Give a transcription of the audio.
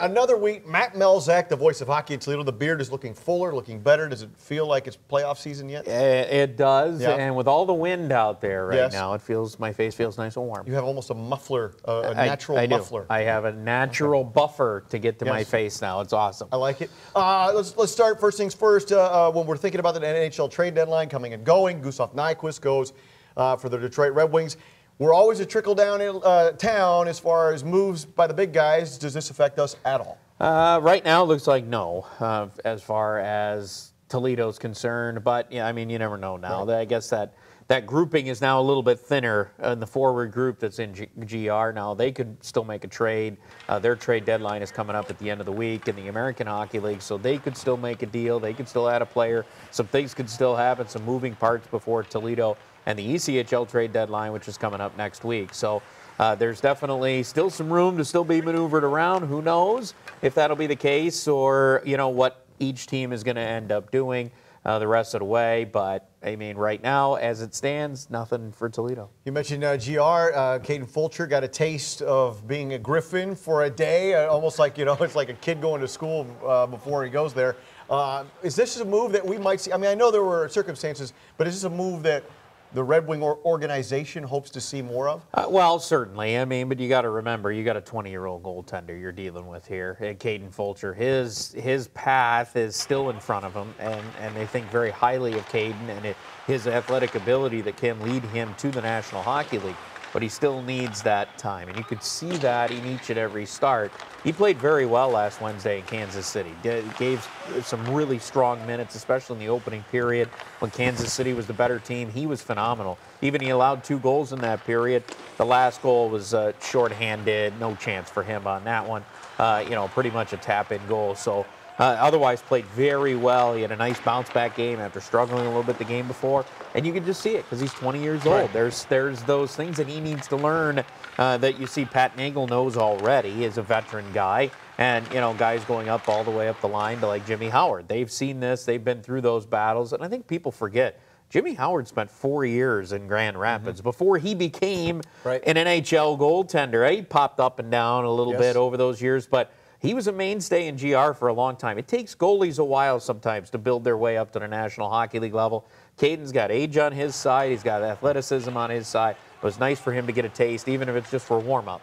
Another week, Matt Melzak, the voice of hockey in Toledo. The beard is looking fuller, looking better. Does it feel like it's playoff season yet? It does, Yeah. And with all the wind out there right Yes. now, my face feels nice and warm. You have almost a muffler, a natural I muffler. I have a natural buffer to get to my face now. It's awesome. I like it. Let's start first things first. When we're thinking about the NHL trade deadline coming and going, Gustav Nyquist goes for the Detroit Red Wings. We're always a trickle-down town as far as moves by the big guys. Does this affect us at all? Right now, it looks like no, as far as Toledo's concerned. But, yeah, I mean, you never know now. Right. I guess that grouping is now a little bit thinner in the forward group that's in GR. Now, they could still make a trade. Their trade deadline is coming up at the end of the week in the American Hockey League, so they could still make a deal. They could still add a player. Some things could still happen, some moving parts before Toledo and the ECHL trade deadline, which is coming up next week. So there's definitely still some room to still be maneuvered around. Who knows if that'll be the case or, you know, what each team is going to end up doing the rest of the way. But, I mean, right now, as it stands, nothing for Toledo. You mentioned GR. Caden Fulcher got a taste of being a Griffin for a day, almost like, you know, it's like a kid going to school before he goes there. Is this a move that we might see? I mean, I know there were circumstances, but is this a move that the Red Wing organization hopes to see more of? Well, certainly. I mean, but you got to remember, you got a 20-year-old goaltender you're dealing with here. Caden Fulcher, his path is still in front of him, and they think very highly of Caden and his athletic ability that can lead him to the National Hockey League. But he still needs that time, and you could see that in each and every start. He played very well last Wednesday in Kansas City. Gave some really strong minutes, especially in the opening period when Kansas City was the better team. He was phenomenal. Even he allowed 2 goals in that period. The last goal was shorthanded, no chance for him on that one. You know, pretty much a tap-in goal. So otherwise played very well. He had a nice bounce-back game after struggling a little bit the game before. And you can just see it because he's 20 years old. There's those things that he needs to learn that you see Pat Nagel knows already. He is a veteran guy. And, you know, guys going up all the way up the line to like Jimmy Howard. They've seen this. They've been through those battles. And I think people forget Jimmy Howard spent 4 years in Grand Rapids before he became an NHL goaltender. He popped up and down a little bit over those years, but he was a mainstay in GR for a long time. It takes goalies a while sometimes to build their way up to the National Hockey League level. Caden's got age on his side. He's got athleticism on his side. It was nice for him to get a taste, even if it's just for a warm-up.